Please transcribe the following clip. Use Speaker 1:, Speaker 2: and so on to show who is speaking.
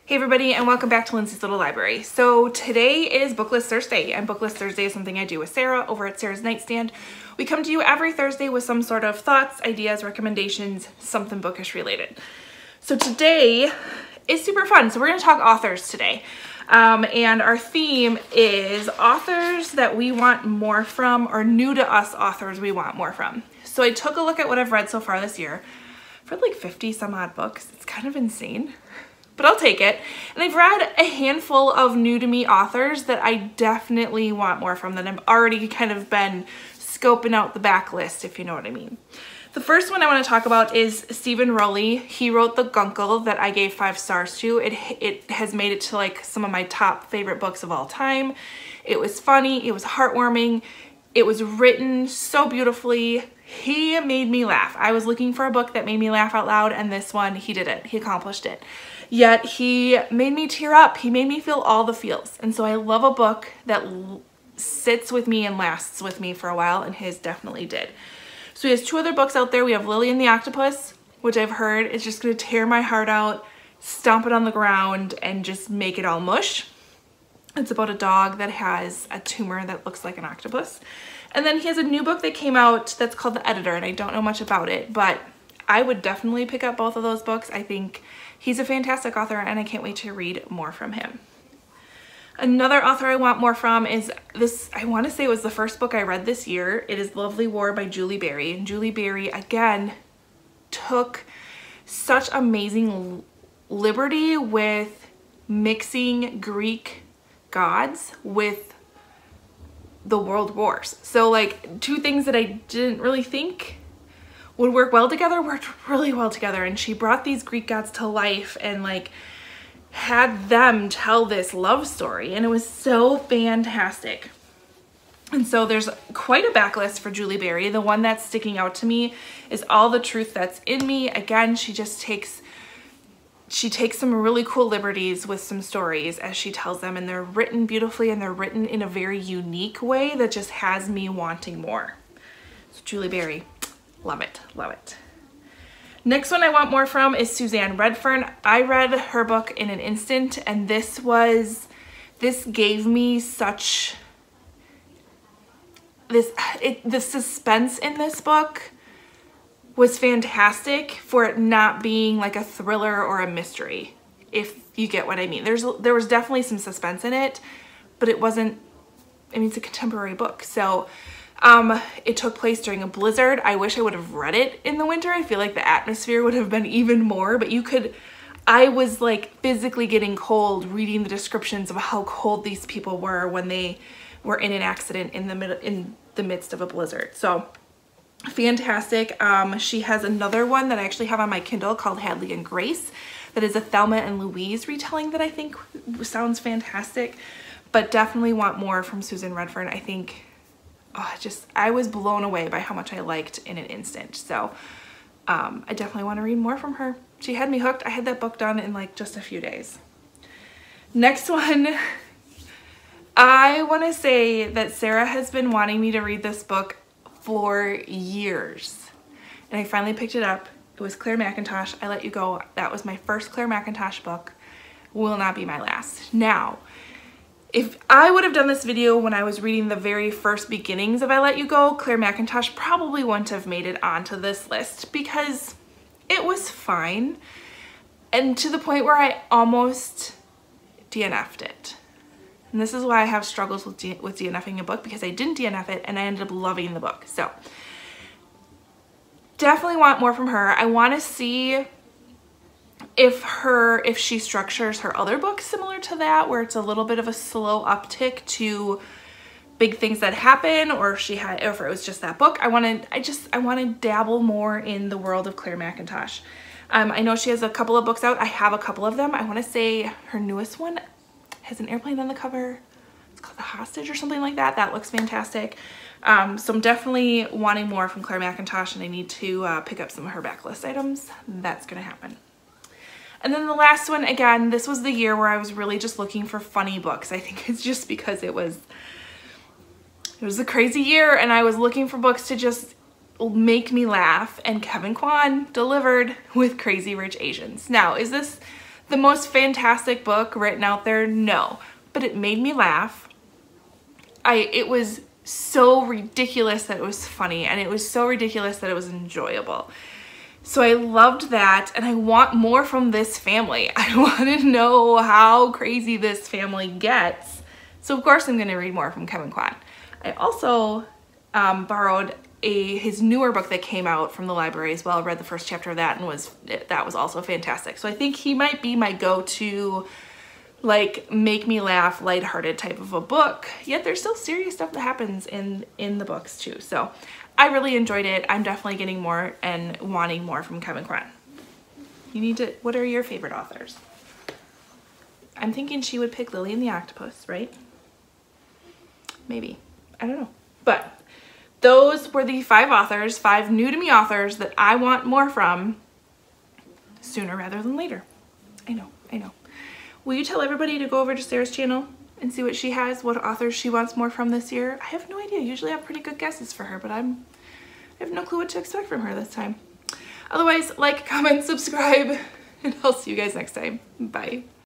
Speaker 1: Hey everybody, and welcome back to Lindsey's Little Library. So today is BookList Thursday, and BookList Thursday is something I do with Sarah over at Sarah's Nightstand. We come to you every Thursday with some sort of thoughts, ideas, recommendations, something bookish related. So today is super fun. So we're going to talk authors today. And our theme is authors that we want more from, or new to us authors we want more from. So I took a look at what I've read so far this year. I've read like 50 some odd books. It's kind of insane, but I'll take it. And I've read a handful of new to me authors that I definitely want more from, that I've already kind of been scoping out the backlist, if you know what I mean. The first one I want to talk about is Stephen Rowley. He wrote The Guncle that I gave 5 stars to. It has made it to like some of my top favorite books of all time. It was funny, it was heartwarming, it was written so beautifully. He made me laugh. I was looking for a book that made me laugh out loud, and this one, he did it. He accomplished it. Yet he made me tear up. He made me feel all the feels. And so I love a book that sits with me and lasts with me for a while, and his definitely did. So he has 2 other books out there. We have Lily and the Octopus, which I've heard is just going to tear my heart out, stomp it on the ground, and just make it all mush. It's about a dog that has a tumor that looks like an octopus. And then he has a new book that came out that's called The Editor, and I don't know much about it, but I would definitely pick up both of those books. I think he's a fantastic author, and I can't wait to read more from him. Another author I want more from is this, I want to say it was the first book I read this year. It is Lovely War by Julie Berry. And Julie Berry, again, took such amazing liberty with mixing Greek gods with the world wars. So like 2 things that I didn't really think would work well together worked really well together. And she brought these Greek gods to life and like had them tell this love story, and it was so fantastic. And so there's quite a backlist for Julie Berry. The one that's sticking out to me is All the Truth That's in Me. Again, she takes some really cool liberties with some stories as she tells them, and they're written beautifully, and they're written in a very unique way that just has me wanting more. So Julie Berry, love it, love it. Next one I want more from is Suzanne Redfern. I read her book in an instant, and this gave me such, the suspense in this book was fantastic for it not being like a thriller or a mystery, if you get what I mean. There was definitely some suspense in it, but it wasn't, I mean, it's a contemporary book. So it took place during a blizzard. I wish I would have read it in the winter. I feel like the atmosphere would have been even more, but I was like physically getting cold reading the descriptions of how cold these people were when they were in an accident in the midst of a blizzard. So fantastic. She has another one that I actually have on my Kindle called Hadley and Grace that is a Thelma and Louise retelling that I think sounds fantastic, but definitely want more from Susan Redfern. I think I was blown away by how much I liked in an instant. So I definitely want to read more from her. She had me hooked. I had that book done in like just a few days. Next one, I want to say that Sarah has been wanting me to read this book for years, and I finally picked it up. It was Claire Mackintosh, I Let You Go. That was my first Claire Mackintosh book. Will not be my last. Now, if I would have done this video when I was reading the very first beginnings of I Let You Go, Claire Mackintosh probably wouldn't have made it onto this list because it was fine, and to the point where I almost DNF'd it. And this is why I have struggles with DNFing a book, because I didn't DNF it and I ended up loving the book. So definitely want more from her. I want to see if she structures her other books similar to that, where it's a little bit of a slow uptick to big things that happen, or if it was just that book. I want to dabble more in the world of Claire Mackintosh. I know she has a couple of books out. I have a couple of them. I want to say her newest one has an airplane on the cover. It's called The Hostage or something like that. That looks fantastic. So I'm definitely wanting more from Claire Mackintosh, and I need to pick up some of her backlist items. That's going to happen. And then the last one, again, this was the year where I was really just looking for funny books. I think it's just because it was a crazy year, and I was looking for books to just make me laugh, and Kevin Kwan delivered with Crazy Rich Asians. Now, is this the most fantastic book written out there? No. But it made me laugh. It was so ridiculous that it was funny, and it was so ridiculous that it was enjoyable. So I loved that, and I want more from this family. I want to know how crazy this family gets. So of course I'm going to read more from Kevin Quinn. I also borrowed his newer book that came out from the library as well. I read the first chapter of that, and that was also fantastic. So I think he might be my go-to, like, make me laugh, lighthearted type of a book. Yet there's still serious stuff that happens in the books too. So I really enjoyed it. I'm definitely getting more and wanting more from Kevin Quinn. You need to, what are your favorite authors? I'm thinking she would pick Lily and the Octopus, right? Maybe. I don't know. But those were the 5 authors, 5 new to me authors that I want more from sooner rather than later. I know, I know. Will you tell everybody to go over to Sarah's channel and see what she has, what authors she wants more from this year? I have no idea. Usually I have pretty good guesses for her, but I have no clue what to expect from her this time. Otherwise, like, comment, subscribe, and I'll see you guys next time. Bye.